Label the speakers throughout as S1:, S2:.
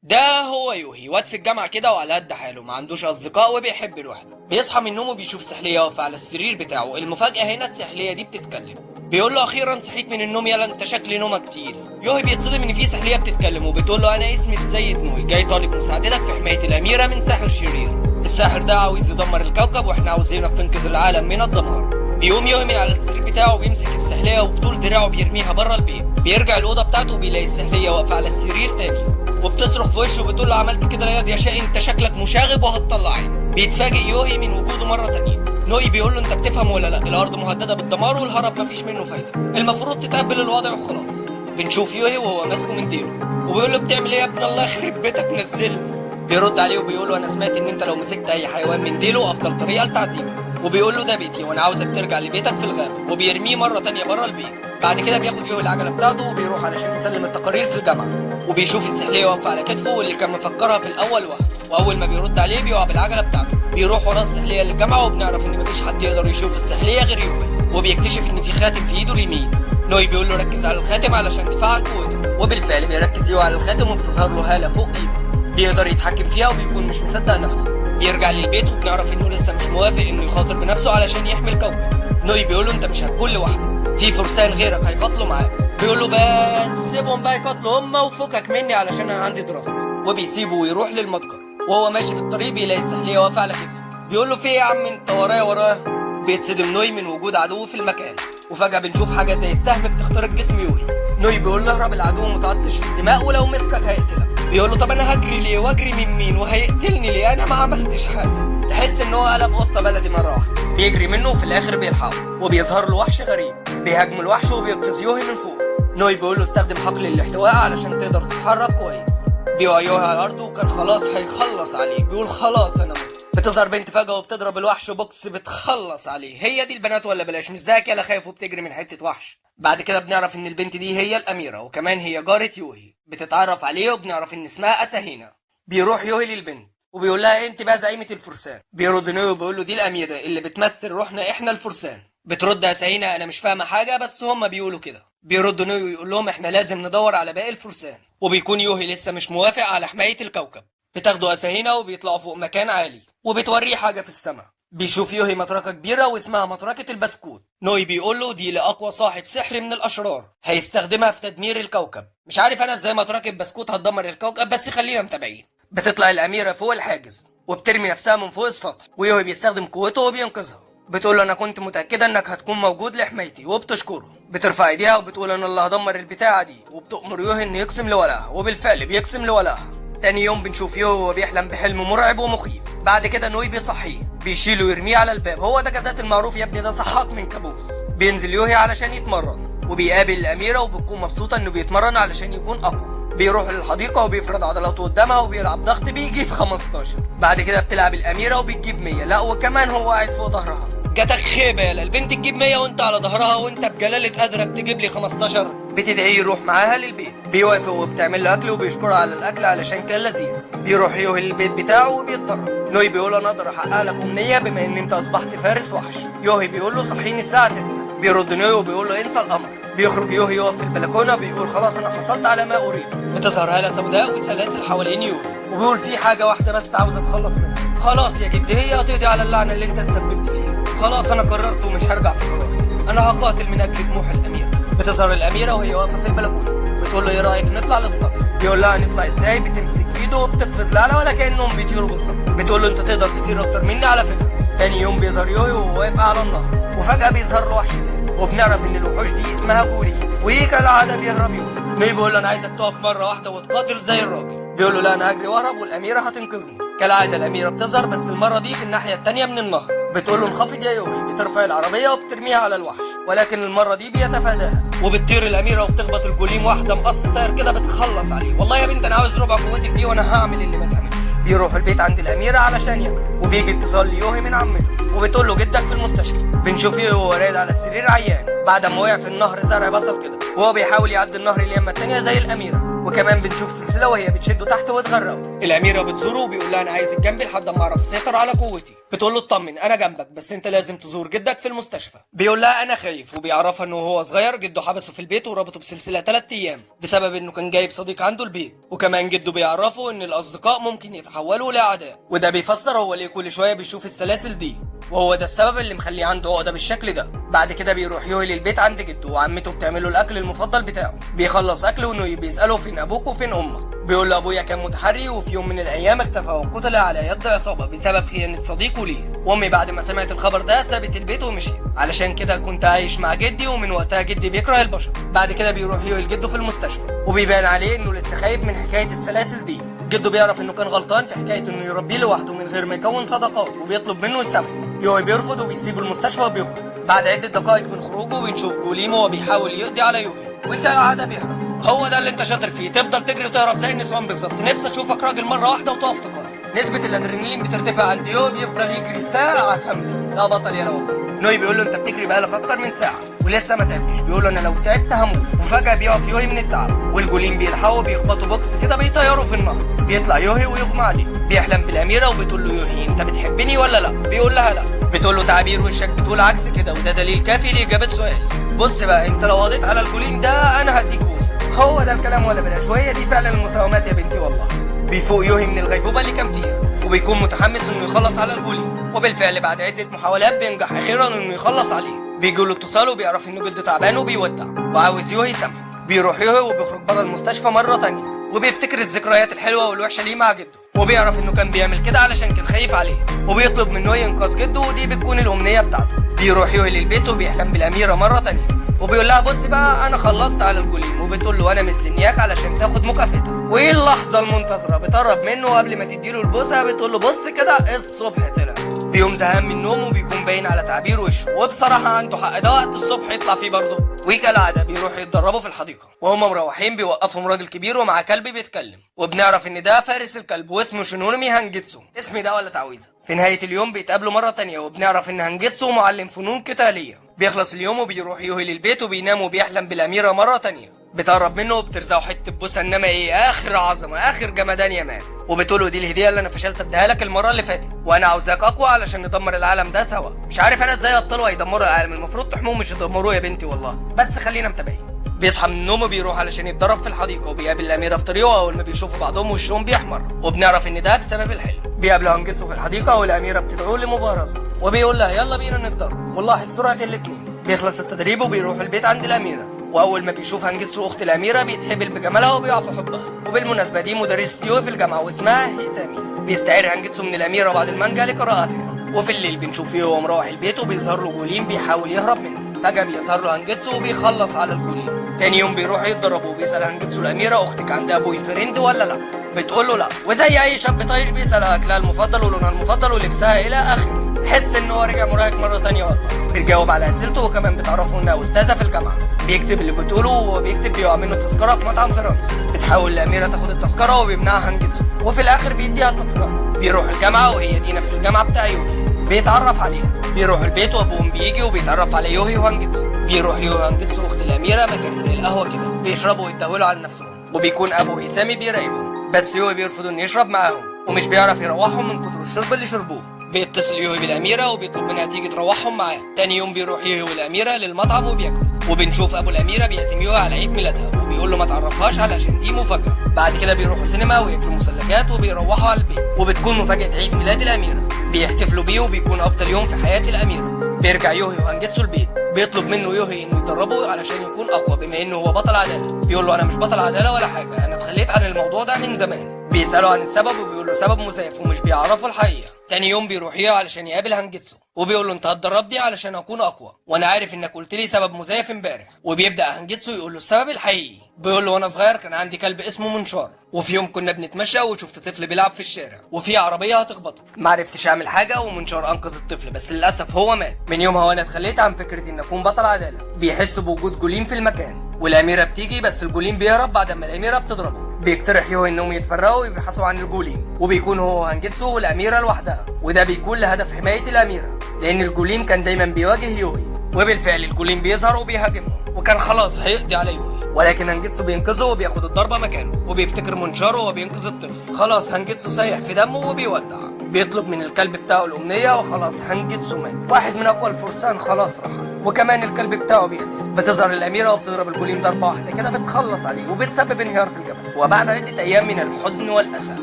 S1: ده هو يوهي، واد في الجامعة كده وعلى قد حاله، ما عندوش أصدقاء وبيحب الوحدة. بيصحى من نومه بيشوف سحلية واقفة على السرير بتاعه. المفاجأة هنا السحلية دي بتتكلم. بيقول له أخيرا صحيت من النوم، يلا أنت شكل نومك تقيل. يوهي بيتصدم إن في سحلية بتتكلم وبتقول له أنا اسمي السيد نوي، جاي طالب مساعدتك في حماية الأميرة من ساحر شرير. الساحر ده عاوز يدمر الكوكب وإحنا عاوزينك تنقذ العالم من الدمار. بيقوم يوهي من على السرير بتاعه وبيمسك السحلية وبطول دراعه بيرميها بره البيت. بيرجع الأوضة بتاعته وبيلاقي السحلية واقفة على السرير تاني وبتصرخ في وشه وبتقول له عملت كده يا شقي، انت شكلك مشاغب وهتطلع عينه. بيتفاجئ يوهي من وجوده مره تانية. نوي بيقول له انت بتفهم ولا لا؟ الارض مهدده بالدمار والهرب مفيش منه فايده، المفروض تتقبل الوضع وخلاص. بنشوف يوهي وهو ماسكه من ديله وبيقول له بتعمل ايه يا ابن الله يخرب بيتك نزلني. بيرد عليه وبيقول له انا سمعت ان انت لو مسكت اي حيوان من ديله افضل طريقه لتعذيبه، وبيقول له ده بيتي وانا عاوزك ترجع لبيتك في الغابه، وبيرميه مره تانية بره البيت. بعد كده بياخد يوهي العجله بتاعته وبيروح علشان يسلم التقارير في الجامعه، وبيشوف السحلية واقفة على كتفه واللي كان مفكرها في الأول وهم، وأول ما بيرد عليه بيقع بالعجلة بتاعته. بيروح ورا السحلية للجامعة وبنعرف إن مفيش حد يقدر يشوف السحلية غير يوهي، وبيكتشف إن في خاتم في إيده اليمين. نوي بيقول له ركز على الخاتم علشان تفعل قوته، وبالفعل بيركز يوهي على الخاتم وبتظهر له هالة فوق إيده بيقدر يتحكم فيها وبيكون مش مصدق نفسه. بيرجع للبيت وبنعرف إنه لسه مش موافق إنه يخاطر بنفسه علشان يحمي الكوكب. نوي بيقول له أنت مش هتكون لوحدك، في فرسان غيرك هيقاتلوا معاك. بيقول له بس سيبهم بقى يقاتلوا هما وفكك مني علشان انا عندي دراسه، وبيسيبه ويروح للمتجر. وهو ماشي في الطريق بيلاقي السحليه واقفه على كتفه. بيقول له في ايه يا عم انت ورايا؟ بيتصدم نوي من وجود عدو في المكان، وفجاه بنشوف حاجه زي السهم بتخترق جسم يوهي. نوي بيقول له اهرب، العدو متعطش في الدماء ولو مسكك هيقتلك. بيقول له طب انا هجري ليه واجري من مين وهيقتلني ليه؟ انا ما عملتش حاجه. تحس ان هو قلب قطه بلدي مره واحده. بيجري منه وفي الاخر بيلحقه وبيظهر له وحش غريب بيهاجم الوحش وبيقفز يوهي من فوق. نوي بيقول له استخدم حقل الاحتواء علشان تقدر تتحرك كويس. بيقع يوهي على الارض وكان خلاص هيخلص عليه، بيقول خلاص انا مت. بتظهر بنت فجأة وبتضرب الوحش بوكس بتخلص عليه. هي دي البنات ولا بلاش؟ مش ذاك يلا خايف وبتجري من حتة وحش. بعد كده بنعرف ان البنت دي هي الاميرة وكمان هي جارة يوهي، بتتعرف عليه وبنعرف ان اسمها اساهينا. بيروح يوهي للبنت وبيقول لها انت بقى زعيمة الفرسان. بيرد نوي وبيقول له دي الاميرة اللي بتمثل روحنا احنا الفرسان. بترد اساهينا انا مش فاهمة حاجة بس هما بيقولوا كده. بيرد نوي ويقول لهم احنا لازم ندور على باقي الفرسان، وبيكون يوهي لسه مش موافق على حماية الكوكب. بتاخده اساهينا وبيطلعوا فوق مكان عالي وبتوريه حاجة في السماء. بيشوف يوهي مطرقة كبيرة واسمها مطرقة البسكوت. نوي بيقول له دي لأقوى صاحب سحر من الأشرار هيستخدمها في تدمير الكوكب. مش عارف أنا ازاي مطرقة بسكوت هتدمر الكوكب بس خلينا متابعين. بتطلع الأميرة فوق الحاجز وبترمي نفسها من فوق السطح ويوهي بيستخدم قوته وبينقذها. بتقول له انا كنت متاكده انك هتكون موجود لحمايتي وبتشكره. بترفع ايديها وبتقول انا اللي هدمر البتاعه دي، وبتأمر يوهي انه يقسم لولائها وبالفعل بيقسم لولائها. تاني يوم بنشوف يوهي وهو بيحلم بحلم مرعب ومخيف. بعد كده نوي بيصحيه بيشيله ويرميه على الباب. هو ده جزات المعروف يا ابني، ده صحاك من كابوس. بينزل يوهي علشان يتمرن وبيقابل الاميره وبتكون مبسوطه انه بيتمرن علشان يكون اقوى. بيروح للحديقه وبيفرد عضلاته قدامها وبيلعب ضغط بيجيب 15. بعد كده بتلعب الاميره وبتجيب 100، لا وكمان هو قاعد فوق ظهرها. جاتك خيبه يالا، البنت تجيب 100 وانت على ظهرها وانت بجلاله قدرك تجيب لي 15. بتدعيه يروح معاها للبيت. بيوافق وبتعمل له اكل وبيشكرها على الاكل علشان كان لذيذ. بيروح يوهي للبيت بتاعه وبيتدرب. نوي بيقول انا اقدر احقق لك امنيه بما ان انت اصبحت فارس وحش. يوهي بيقول له صحيني الساعه 6. بيرد نوي وبيقول له انسى الامر. بيخرج يوهي يقف في البلكونه بيقول خلاص انا حصلت على ما اريد. بتظهر هاله سوداء وسلاسل حوالين يوهي وبيقول في حاجه واحده بس عاوز اتخلص منها. خلاص يا جدي هي هتقضي على اللعنه اللي انت تسببت فيها. خلاص انا قررت ومش هرجع في قراري، انا هقاتل من اجل طموح الاميره. بتظهر الاميره وهي واقفه في البلكونه بتقول له ايه رايك نطلع للسطح؟ بيقول لها نطلع ازاي؟ بتمسك ايده وبتقفز لعلى ولا كانهم بيطيروا بالظبط. بتقول له انت تقدر تطير اكتر مني على فكره. تاني يوم بيظهر يوهي وهو واقف على النهر وفجاه بيظهر له وحش تاني وبنعرف ان الوحوش دي اسمها جولي وهي كالعاده بيهرب يوهي. نوي بيقول له انا عايزك تقف مره واحده وتقاتل زي الراجل. بيقول له لا انا هجري واهرب والاميره هتنقذني. كالعاده الاميره بتظهر بس المره دي في الناحيه التانيه من النهر. بتقول له انخفض يا يوهي. بترفع العربيه وبترميها على الوحش ولكن المره دي بيتفاداها وبتطير الاميره وبتخبط الجوليم واحده مقص طاير كده بتخلص عليه. والله يا بنت انا عاوز ربع قوتك دي وانا هعمل اللي ما تعملش. بيروح البيت عند الاميره علشان ياكل وبيجي اتصال ليوهي من عمته وبتقول له جدك في المستشفى. بنشوف يوهي وهو راقد على السرير عيان بعد ما وقع في النهر زرع بصل كده وهو بيحاول يعدي النهر اليمه التانيه زي الاميره. وكمان بنشوف سلسله وهي بتشده تحت وتغرقه. الاميره بتزوره وبيقول لها انا عايزك جنبي لحد ما اعرف اسيطر على قوتي. بتقول له اطمن انا جنبك، بس انت لازم تزور جدك في المستشفى. بيقول لها انا خايف، وبيعرفها انه وهو صغير جده حبسه في البيت وربطه بسلسله 3 ايام بسبب انه كان جايب صديق عنده البيت. وكمان جده بيعرفه ان الاصدقاء ممكن يتحولوا لاعداء، وده بيفسر هو ليه كل شويه بيشوف السلاسل دي، وهو ده السبب اللي مخليه عنده عقده بالشكل ده. بعد كده بيروح يوهي للبيت عند جده، وعمته بتعمل له الاكل المفضل بتاعه. بيخلص اكله ونوي بيساله فين ابوك وفين امك. بيقول له ابويا كان متحري وفي يوم من الايام اختفى وقتل على يد عصابه بسبب خيانه صديقه ليه. وامي بعد ما سمعت الخبر ده سابت البيت ومشيت، علشان كده كنت عايش مع جدي، ومن وقتها جدي بيكره البشر. بعد كده بيروح يوهي لجده في المستشفى، وبيبان عليه انه لسه خايف من حكايه السلاسل دي. جده بيعرف انه كان غلطان في حكايه انه يربيه لوحده من غير ما يكون صداقات، وبيطلب منه يسامحه. يوهي بيرفض وبيسيبه المستشفى وبيخرج. بعد عده دقائق من خروجه بنشوف جوليم وهو بيحاول يقضي على يوهي، وكالعاده بيهرب. هو ده اللي انت شاطر فيه، تفضل تجري وتهرب زي النسوان بالظبط. نفسي اشوفك راجل مره واحده وتقف تقاتل. نسبه الادرينالين بترتفع عند يوهي، بيفضل يجري ساعه كامله. لا بطل يا والله. نوي بيقول له انت بتجري بقالك اكتر من ساعه ولسه ما تعبتش. بيقول له انا لو تعبت هموت. وفجاه بيقف يوهي من التعب، والجوليم بيلحقوا بيخبطوا بوكس كده بيطيروا في النهر. بيطلع يوهي ويغمى عليه. بيحلم بالاميره وبتقول له يوهي انت بتحبني ولا لا؟ بيقول لها لا. بتقول له تعابير وشك بتقول عكس كده، وده دليل كافي لاجابه سؤالي. بص بقى انت لو قضيت على الجوليم ده انا هديك بوسه. هو ده الكلام ولا بلاش؟ وهي دي فعلا المساومات يا بنتي والله. بيفوق يوهي من الغيبوبه اللي كان فيها، وبيكون متحمس انه يخلص على الجوليم. وبالفعل بعد عده محاولات بينجح اخيرا انه يخلص عليه. بيجي له اتصال وبيعرف انه جده تعبان وبيودع وعاوز يوهي يسامحه. بيروح يوهي وبيخرج بره المستشفى مره تانية، وبيفتكر الذكريات الحلوه والوحشه ليه مع جده، وبيعرف انه كان بيعمل كده علشان كان خايف عليه، وبيطلب منه ينقذ جده، ودي بتكون الامنيه بتاعته. بيروح يوهي للبيت وبيحلم بالاميره مره تانية، وبيقول لها بص بقى انا خلصت على الجوليم. وبتقول له انا مستنياك علشان تاخد مكافأتك. وايه اللحظه المنتظره؟ بتقرب منه وقبل ما تديله البوسه بتقول له بص كده الصبح طلع. بيقوم زهقان من النوم وبيكون باين على تعبير وشه، وبصراحه عنده حق، ده وقت الصبح يطلع فيه برضه. وكالعاده بيروحوا يتدربوا في الحديقه، وهم مروحين بيوقفهم راجل كبير ومعاه كلب بيتكلم، وبنعرف ان ده فارس الكلب واسمه شينورمي هانجيتسو. اسم ده ولا تعويذه؟ في نهايه اليوم بيتقابلوا مره تانية، وبنعرف ان هانجيتسو معلم فنون قتاليه. بيخلص اليوم وبيروح يوهي للبيت وبينام وبيحلم بالاميره مره تانية. بتقرب منه وبترزعه حته بوسه، انما ايه اخر عظمه اخر جمدان يا مان. وبتقول له دي الهديه اللي انا فشلت اديها لك المره اللي فاتت، وانا عاوزاك اقوى علشان ندمر العالم ده سوا. مش عارف انا ازاي ابطلوا هيدمروا العالم، المفروض تحموه مش يدمروه يا بنتي والله. بس خلينا متابعين. بيصحى من النوم وبيروح علشان يتدرب في الحديقه، وبيقابل الاميره في طريقه. اول ما بيشوفوا بعضهم وشهم بيحمر، وبنعرف ان ده بسبب الحلم. بيقابلوا هانجيتسو في الحديقه، والاميره بتدعوه لمبارزه، وبيقول لها يلا بينا نتدرب ونلاحظ سرعه الاثنين. بيخلص التدريب وبيروح البيت عند الاميره، واول ما بيشوف هانجيتسو اخت الاميره بيتهبل بجمالها وبيقع في حبها. وبالمناسبه دي مدرسه يوهي في الجامعه واسمها هيسامي. بيستعير هانجيتسو من الاميره بعد المانجا لقراءتها. وفي الليل بنشوف يوهي مروح البيت وبيظهر له جوليم بيحاول يهرب منه. فجاه بيظهر له هانجيتسو وبيخلص على الجوليم. تاني يوم بيروح يتدربوا، وبيسال هانجيتسو الاميره اختك عندها بوي فريند ولا لا؟ بتقول له لا، وزي اي شاب طايش بيسال اكلها المفضل ولونها المفضل ولبسها الى اخره. حس ان هو رجع مراهق مره تانية والله. بتجاوب على اسئلته، وكمان بتعرفوا انها استاذه في الجامعه. بيكتب اللي بتقوله، وهو بيكتب بيقع منه تذكره في مطعم فرنسي. بتحاول الاميره تاخد التذكره وبيمنعها هانجيتسو، وفي الاخر بيديها التذكره. بيروح الجامعه وهي دي نفس الجامعه بتاع يوهي. بيتعرف عليها. بيروح البيت وابوهم بيجي وبيتعرف على يوهي وهانجيتسو. بيروح يوهي وهانجيتسو واخت الاميره مكان زي القهوه كده، بيشربوا ويتدهولوا على نفسهم، وبيكون ابو هيسامي بيراقبهم. بس يوهي بيرفض انه يشرب معاهم، ومش بيعرف يروحهم من كتر الشرب اللي شربوه. بيتصل يوهي بالاميره وبيطلب منها تيجي تروحهم معاه. تاني يوم بيروح يوهي والاميره للمطعم وبياكلوا، وبنشوف ابو الاميره بيعزم يوهي على عيد ميلادها، وبيقول له ما تعرفهاش علشان دي مفاجاه. بعد كده بيروحوا سينما وياكلوا مثلجات وبيروحوا على البيت، وبتكون مفاجاه عيد ميلاد الاميره. بيحتفلوا بيه وبيكون افضل يوم في حياه الاميره. بيرجع يوهي وهانجيتسو البيت. بيطلب منه يوهي انه يدربه علشان يكون اقوى، بما انه هو بطل عداله. بيقول له انا مش بطل عداله ولا حاجه، انا اتخليت عن الموضوع ده من زمان. بيسأله عن السبب وبيقول له سبب مزيف ومش بيعرفوا الحقيقه. تاني يوم بيروح يوهي علشان يقابل هانجيتسو، وبيقول له انت هتدربني علشان اكون اقوى، وانا عارف انك قلت لي سبب مزيف امبارح. وبيبدا هانجيتسو يقول له السبب الحقيقي. بيقول له وانا صغير كان عندي كلب اسمه منشار، وفي يوم كنا بنتمشى وشفت طفل بيلعب في الشارع وفي عربيه هتخبطه. ما عرفتش اعمل حاجه ومنشار انقذ الطفل، بس للاسف هو مات. من يومها وانا اتخليت عن فكره ان اكون بطل عداله. بيحس بوجود جوليم في المكان، والاميره بتيجي بس الجوليم بيهرب بعد ما الاميره بتضربه. بيقترح يوهي انهم يتفرقوا ويبحثوا عن الجوليم، وبيكون هو هانجيتسو والاميره لوحدها، وده بيكون لهدف حمايه الاميره، لان الجوليم كان دايما بيواجه يوهي. وبالفعل الجوليم بيظهر وبيهاجمهم، وكان خلاص هيقضي على يوهي. ولكن هانجيتسو بينقذه وبياخد الضربه مكانه وبيفتكر منشاره وهو بينقذ الطفل. خلاص هانجيتسو سايح في دمه وبيودع. بيطلب من الكلب بتاعه الامنيه وخلاص هانجيتسو مات. واحد من اقوى الفرسان خلاص رحل وكمان الكلب بتاعه بيختفي. بتظهر الاميره وبتضرب الجوليم ضربه واحده كده بتخلص عليه وبتسبب انهيار في الجبل. وبعد عده ايام من الحزن والاسى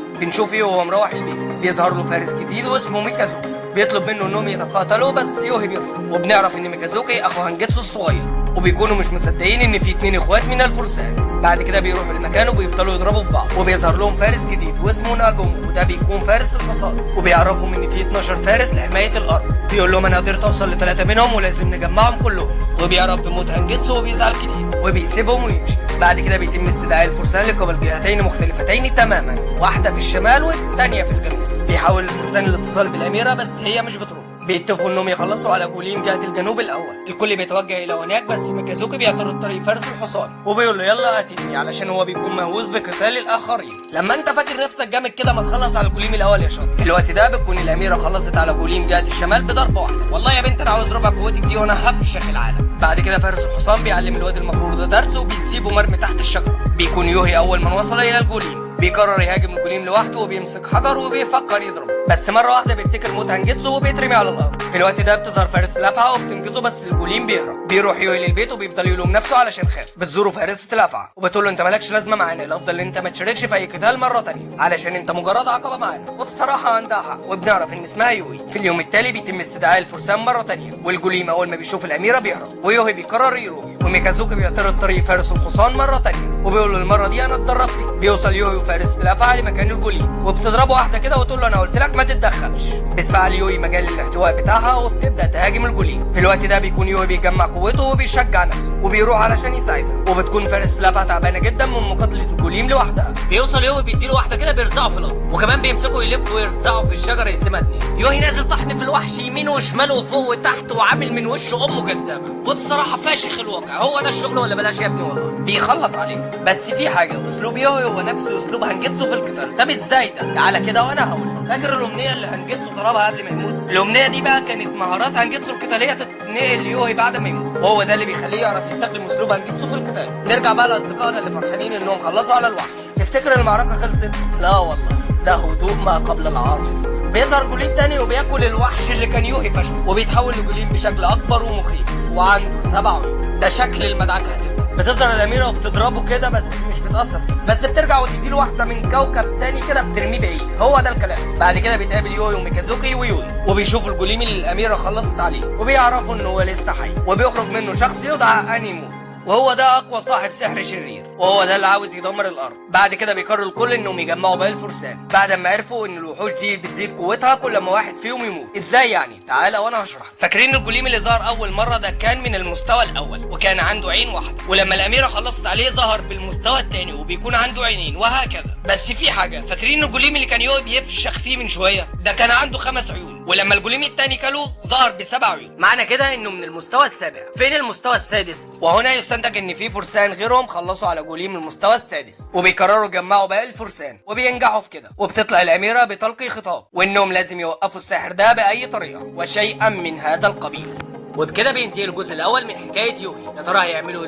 S1: بنشوف يوهي وهو مروح البيت. بيظهر له فارس جديد واسمه ميكازوكي. بيطلب منه انهم يتقاتلوا بس يوهي بيرفض. وبنعرف ان ميكازوكي اخو هانجيتسو الصغير وبيكونوا مش مصدقين ان في 2 اخوات من الفرسان. بعد كده بيروحوا المكان وبيفضلوا يضربوا في بعض وبيظهر لهم فارس جديد واسمه ناجومو وده بيكون فارس الحصان. وبيعرفهم ان في 12 فارس لحمايه الارض. بيقول لهم انا قدرت اوصل ل3 منهم ولازم نجمعهم كلهم. وبيعرف بموت هانجيتسو وبيزعل كتير وبيسيبهم ويمشي. بعد كده بيتم استدعاء الفرسان لقبل جهتين مختلفتين تماما، واحده في الشمال والثانيه في الجنوب. بيحاول الفرسان الاتصال بالاميره بس هي مش بترد. بيتفقوا انهم يخلصوا على جوليم جهه الجنوب الاول. الكل بيتوجه الى هناك بس ميكازوكي بيعترض طريق فارس الحصان وبيقول له يلا قاتلني علشان هو بيكون مهووس بقتال الاخرين. لما انت فاكر نفسك جامد كده ما تخلص على الجوليم الاول يا شاطر. في الوقت ده بتكون الاميره خلصت على جوليم جهه الشمال بضربه واحده. والله يا بنت انا عاوز ربع قوتك دي وانا هفشخ العالم. بعد كده فارس الحصان بيعلم الواد المغرور ده درس وبيسيبه مرمي تحت الشجره. بيكون يوهي اول من وصل الى الجوليم. بيقرر يهاجم الجوليم لوحده وبيمسك حجر وبيفكر يضربه بس مره واحده بيفتكر موت هانجيتسو وبيترمي على الارض. في الوقت ده بتظهر فارس الافعى وبتنقذه بس الجوليم بيهرب. بيروح يوهي للبيت وبيفضل يلوم نفسه علشان خاف. بتزوره فارسة الافعى وبتقول له انت مالكش لازمه معانا، الافضل ان انت ما تشاركش في اي قتال مره ثانيه علشان انت مجرد عقبه معانا. وبصراحه عندها حق. وبنعرف ان اسمها يوهي. في اليوم التالي بيتم استدعاء الفرسان مره ثانيه والجوليم اول ما بيشوف الاميره بيهرب ويوهي بيقرر يروح. وميكازوكي بيعترض طريق فارس الحصان مره ثانيه وبيقول له المره دي انا اتدربت. بيوصل يوهي وفارسة الافعى لمكان الجوليم وبتضربه واحده كده وتقول له انا قلت لك ما تتدخلش. بتفعل يوهي مجال الاحتواء بتاعها وبتبدا تهاجم الجوليم. في الوقت ده بيكون يوهي بيجمع قوته وبيشجع نفسه وبيروح علشان يساعدها. وبتكون فارس الافعى تعبانه جدا من مقاتله الجوليم لوحدها. بيوصل يوهي بيديله واحده كده بيرزعه في الارض وكمان بيمسكه يلف ويرزعه في الشجره يقسمها 2. يوهي نازل طحن في الوحش يمين وشمال وفوق وتحت وعامل من وشه امه جذابه. وبصراحه فاشخ الواقع. هو ده الشغل ولا بلاش يا ابني والله. بيخلص عليه بس في حاجه اسلوب يوهي هو نفس اسلوب هانجيتسو في القتال. طب ازاي ده؟ تعالى كده وانا هقول لك. فاكر الامنيه اللي هانجيتسو طلبها قبل ما يموت؟ الامنيه دي بقى كانت مهارات هانجيتسو القتاليه تتنقل ليوهي بعد ما يموت وهو ده اللي بيخليه يعرف يستخدم اسلوب هانجيتسو في القتال. نرجع بقى لاصدقائنا اللي فرحانين انهم خلصوا على الوحش. تفتكر المعركه خلصت؟ لا والله ده هدوء ما قبل العاصفه. بيظهر جوليم تاني وبياكل الوحش اللي كان يوهي فشله وبيتحول لجوليم بشكل اكبر ومخيف وعنده 7 عيون. ده شكل المدعكه هتبدا. بتظهر الاميره وبتضربه كده بس مش بتاثر فيه بس بترجع وتديله واحده من كوكب تاني كده بترميه بعيد. هو ده الكلام. بعد كده بيتقابل يوهي وميكازوكي ويوهي وبيشوفوا الجوليم اللي الاميره خلصت عليه وبيعرفوا ان هو لسه حي وبيخرج منه شخص يدعى انيموس وهو ده اقوى صاحب سحر شرير وهو ده اللي عاوز يدمر الارض. بعد كده بيقرر الكل انهم يجمعوا باقي الفرسان بعد ما عرفوا ان الوحوش دي بتزيد قوتها كل ما واحد فيهم يموت. ازاي يعني؟ تعالى وانا هشرح. فاكرين الجوليم اللي ظهر اول مره ده كان من المستوى الاول وكان عنده عين واحده ولما الاميره خلصت عليه ظهر بالمستوى الثاني وبيكون عنده عينين وهكذا. بس في حاجه، فاكرين الجوليم اللي كان يوهي بيفشخ فيه من شويه ده كان عنده 5 عيون ولما الجوليم الثاني كله ظهر ب7 عيون. معنى كده انه من المستوى السابع. فين المستوى السادس؟ وهنا يستنتج ان في فرسان غيرهم خلصوا على جوليم المستوى السادس وبيقرروا يجمعوا باقي الفرسان وبينجحوا في كده. وبتطلع الاميره بتلقي خطاب وانهم لازم يوقفوا الساحر ده باي طريقه وشيئا من هذا القبيل. وبكده بينتهي الجزء الاول من حكايه يوهي. يا ترى هيعملوا